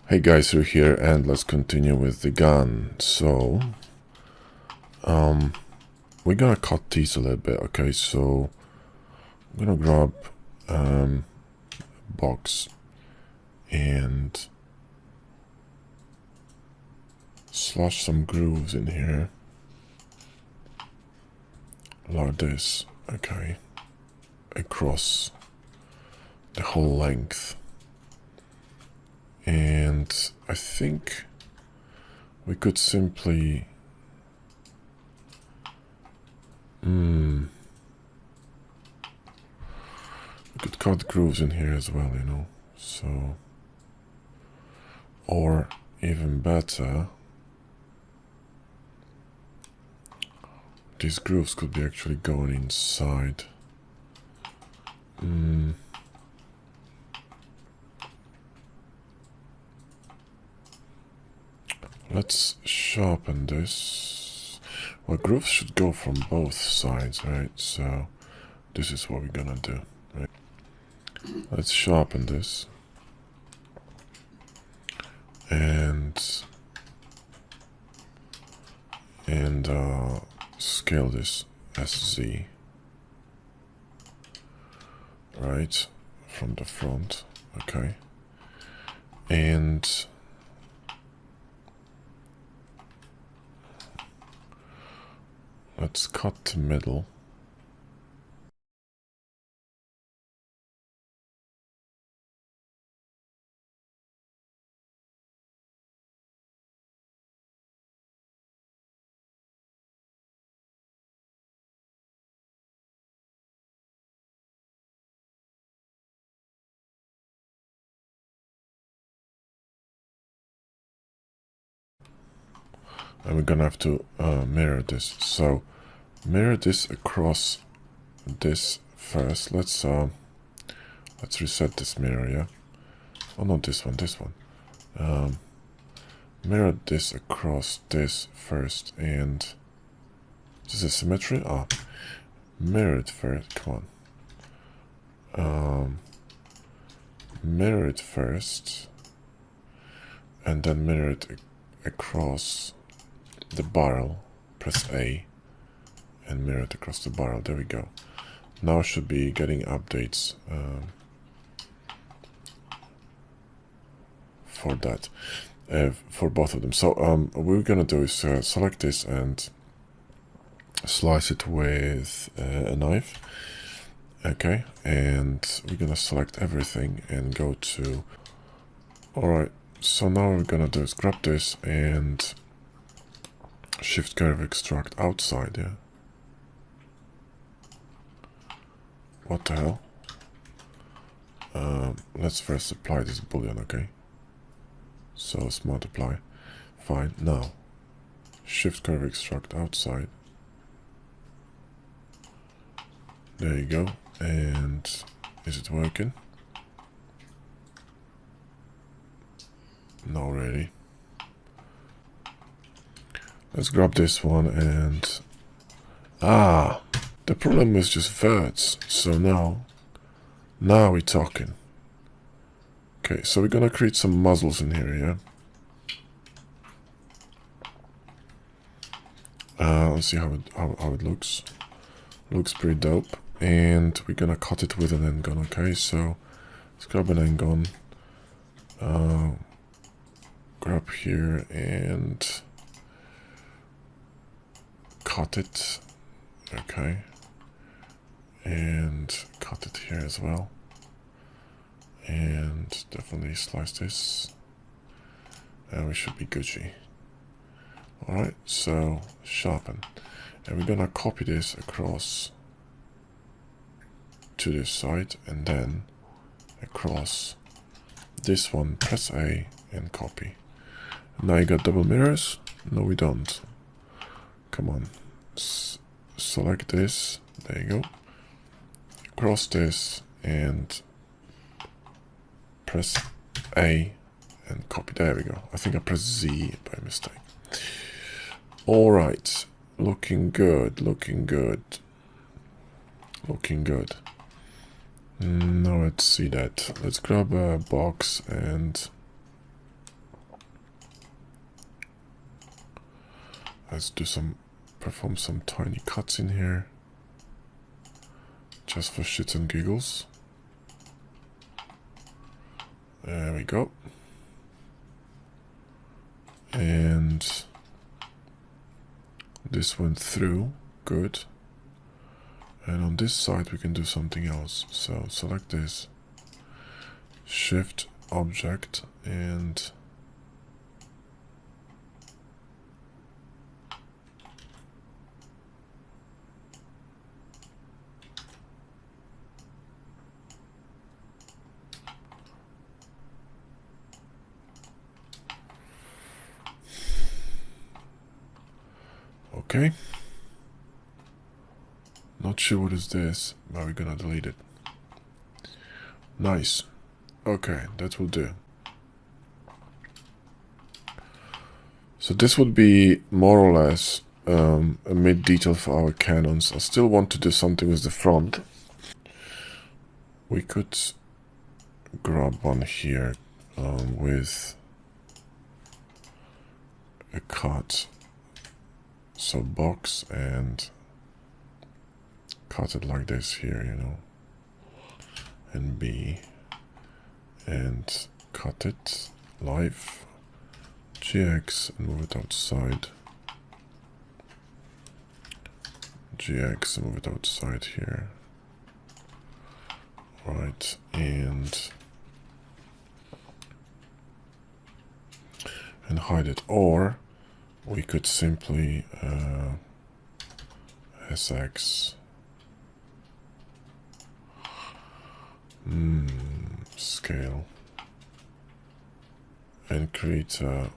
Hey guys, we're here and let's continue with the gun. So, we're gonna cut these a little bit, okay? So, I'm gonna grab box and slash some grooves in here. Like this, okay? Across the whole length. And I think we could simply we could cut grooves in here as well, you know. So, or even better, these grooves could be actually going inside. Let's sharpen this. Well, grooves should go from both sides, right? So this is what we're gonna do, right? Let's sharpen this. And scale this as Z, right, from the front, okay, and let's cut the middle. And we're gonna have to mirror this. So mirror this across this first. Let's reset this mirror, yeah. Oh, not this one, this one. Mirror this across this first, and is this symmetry? Ah, mirror it first. Come on. Mirror it first, and then mirror it across the barrel. Press A, and mirror it across the barrel. There we go. Now should be getting updates for that, for both of them. So what we're gonna do is select this and slice it with a knife. Okay, and we're gonna select everything and go to. Alright, so now what we're gonna do is grab this and shift curve extract outside, yeah. What the hell? Let's first apply this boolean, okay? So let's multiply. Fine. Now, shift curve extract outside. There you go. And is it working? Not really. Let's grab this one and the problem was just verts. So now we're talking. Okay, so we're gonna create some muzzles in here, yeah. Let's see how it looks. Looks pretty dope. And we're gonna cut it with an end gun, okay? So let's grab an end gun. Grab here and cut it. Okay. And cut it here as well. And definitely slice this. And we should be Gucci. Alright, so sharpen. And we're gonna copy this across to this side and then across this one. Press A and copy. Now you got double mirrors? No, we don't. Come on. Select this. There you go. Cross this and press A and copy. There we go. I think I pressed Z by mistake. Alright. Looking good. Looking good. Looking good. Now let's see that. Let's grab a box and Let's perform some tiny cuts in here, just for shits and giggles. There we go. And this went through, good. And on this side we can do something else. So select this, shift object, and okay. Not sure what is this, but we're gonna delete it. Nice. Okay, that will do. So this would be more or less a mid detail for our cannons. I still want to do something with the front. We could grab one here with a cut. So box and cut it like this here, you know, and B, and cut it live, GX, and move it outside, GX, and move it outside here, right, and hide it. Or we could simply SX scale and create some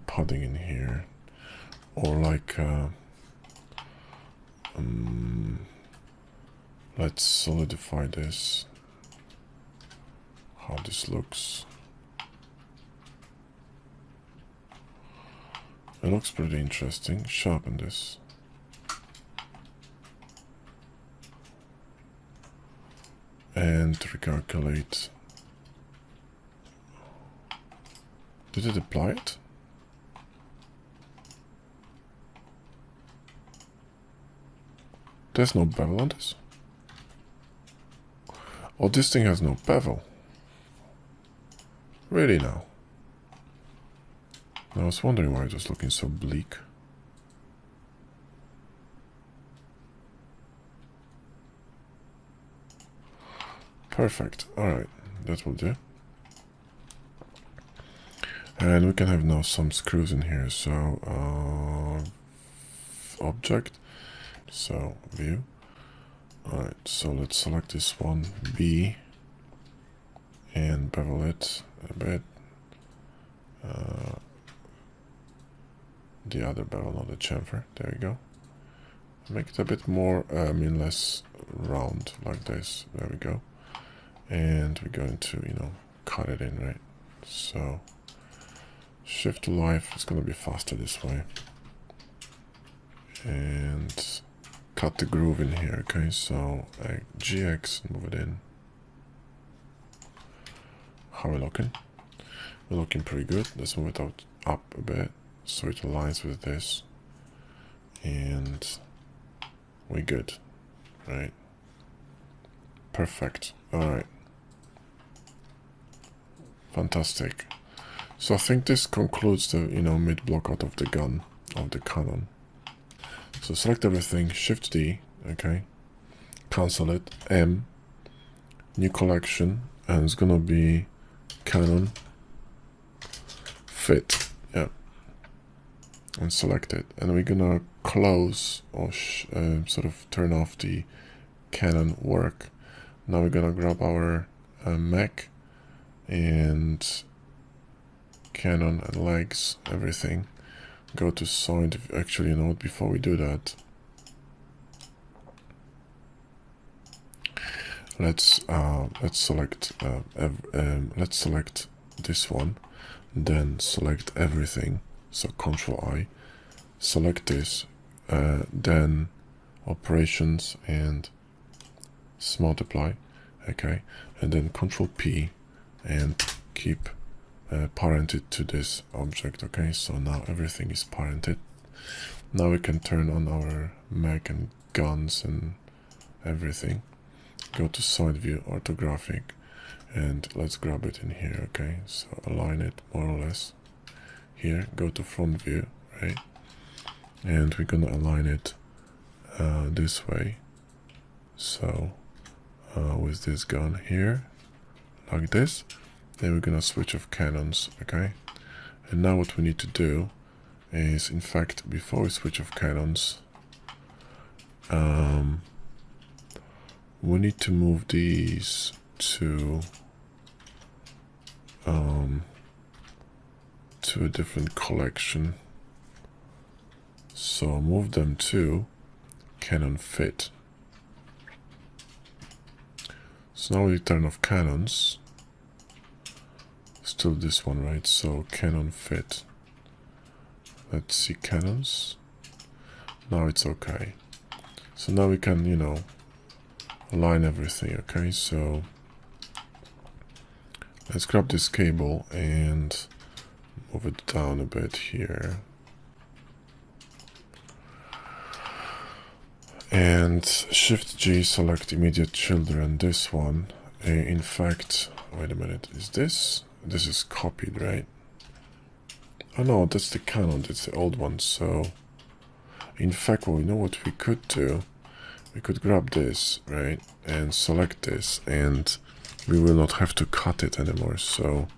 padding in here, or like let's solidify this, how this looks. It looks pretty interesting. Sharpen this. And recalculate. Did it apply it? There's no bevel on this. Oh, this thing has no bevel. Really now? I was wondering why it was looking so bleak. Perfect. Alright, that will do. And we can have now some screws in here. So, object. So, view. Alright, so let's select this one, B, and bevel it a bit. The other bevel, not the chamfer. There we go. Make it a bit more, less round, like this. There we go. And we're going to, you know, cut it in, right? So, shift to live. It's going to be faster this way. And cut the groove in here, okay? So, GX, move it in. How are we looking? We're looking pretty good. Let's move it up a bit so it aligns with this. And we're good, right? Perfect. All right. Fantastic. So I think this concludes the, you know, mid block out of the gun, of the cannon. So select everything, Shift D, okay? Cancel it, M, new collection, and it's gonna be cannon fit, yeah. And select it, and we're gonna close or sort of turn off the cannon work. Now we're gonna grab our mech and cannon and legs, everything. Go to side. Actually, you know what? Before we do that, let's select let's select this one, then select everything. So Control I, select this, then operations and multiply, okay, and then Control P and keep parented to this object. Okay, so now everything is parented. Now we can turn on our mech and guns and everything. Go to side view, orthographic, and let's grab it in here. Okay, so align it more or less here. Go to front view, right, and we're gonna align it this way. So with this gun here, like this. Then we're gonna switch off cannons. Okay, and now what we need to do is, in fact, before we switch off cannons, we need to move these to a different collection. So move them to cannon fit. So now we turn off cannons. Still this one, right? So cannon fit. Let's see cannons. Now it's okay. So now we can, you know, align everything. Okay, so let's grab this cable and move it down a bit here. And Shift G, select immediate children. This one, in fact, wait a minute, is this is copied, right? Oh no, that's the cannon, that's the old one. So in fact, well, you know what we could do? We could grab this, right, and select this, and we will not have to cut it anymore. So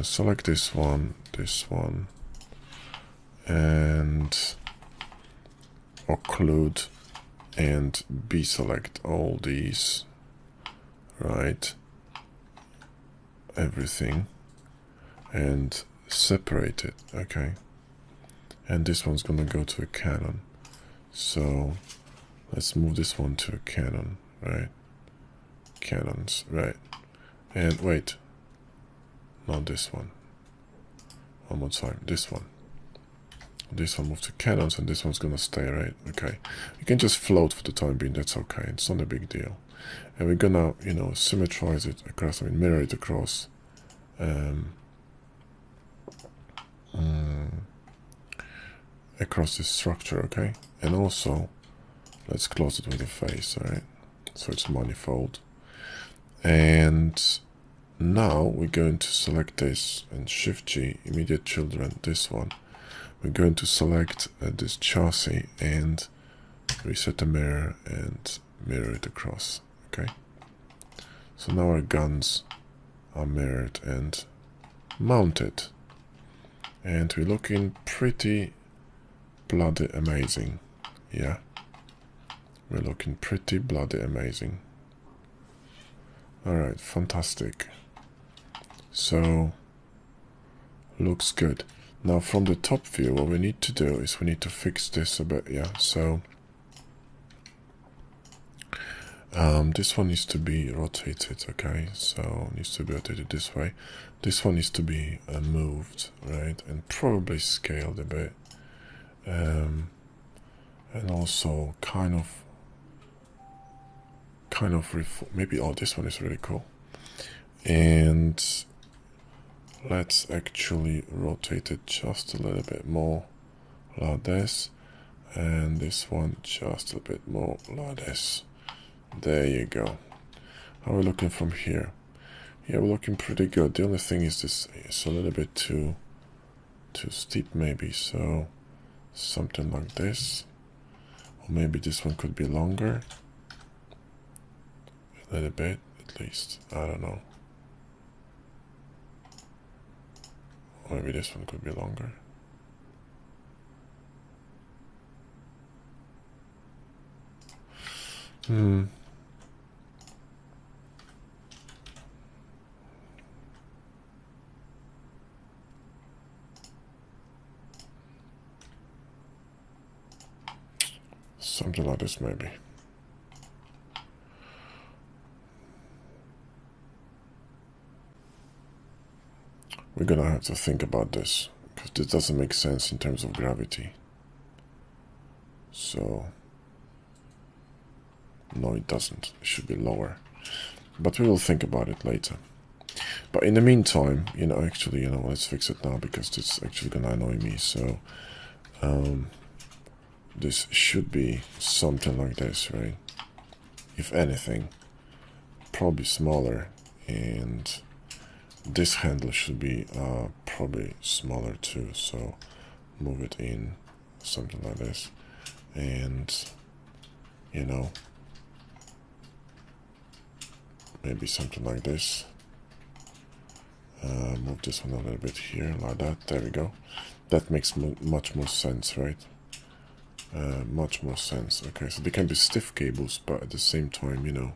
select this one, and occlude and deselect all these, right, everything, and separate it. Okay, and this one's gonna go to a cannon, so let's move this one to a cannon, right, cannons, right, and wait, not this one, one more time, this one move to cannons, and this one's gonna stay, right? Okay, you can just float for the time being, that's okay, it's not a big deal. And we're gonna, you know, symmetrize it across, I mean mirror it across across this structure. Okay, and also let's close it with a face, all right, so it's manifold. And now we're going to select this and Shift G, immediate children, this one. We're going to select this chassis and reset the mirror and mirror it across. Okay, so now our guns are mirrored and mounted, and we're looking pretty bloody amazing. Yeah, we're looking pretty bloody amazing. Alright, fantastic. So looks good. Now from the top view, what we need to do is we need to fix this a bit. Yeah, so this one needs to be rotated. Okay, so it needs to be rotated this way. This one needs to be moved, right, and probably scaled a bit, and also kind of maybe, oh, this one is really cool. And let's actually rotate it just a little bit more like this, and this one just a bit more like this. There you go. How are we looking from here? Yeah, we're looking pretty good. The only thing is this is a little bit too steep maybe, so something like this, or maybe this one could be longer a little bit at least, I don't know. Or maybe this one could be longer. Something like this maybe. We're gonna have to think about this, because this doesn't make sense in terms of gravity. So no, it doesn't. It should be lower, but we will think about it later. But in the meantime, you know, actually, you know, let's fix it now because it's actually gonna annoy me. So this should be something like this, right? If anything, probably smaller, and this handle should be probably smaller too. So move it in something like this, and you know, maybe something like this. Move this one a little bit here, like that. There we go. That makes much more sense, right? Much more sense. Okay, so they can be stiff cables, but at the same time, you know,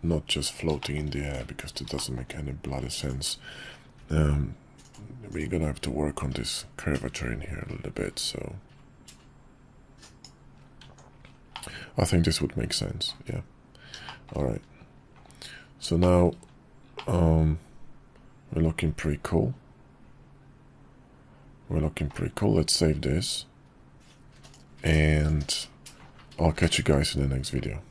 not just floating in the air, because that doesn't make any bloody sense. We're gonna have to work on this curvature in here a little bit, so I think this would make sense. Yeah. All right. So now we're looking pretty cool. Let's save this, and I'll catch you guys in the next video.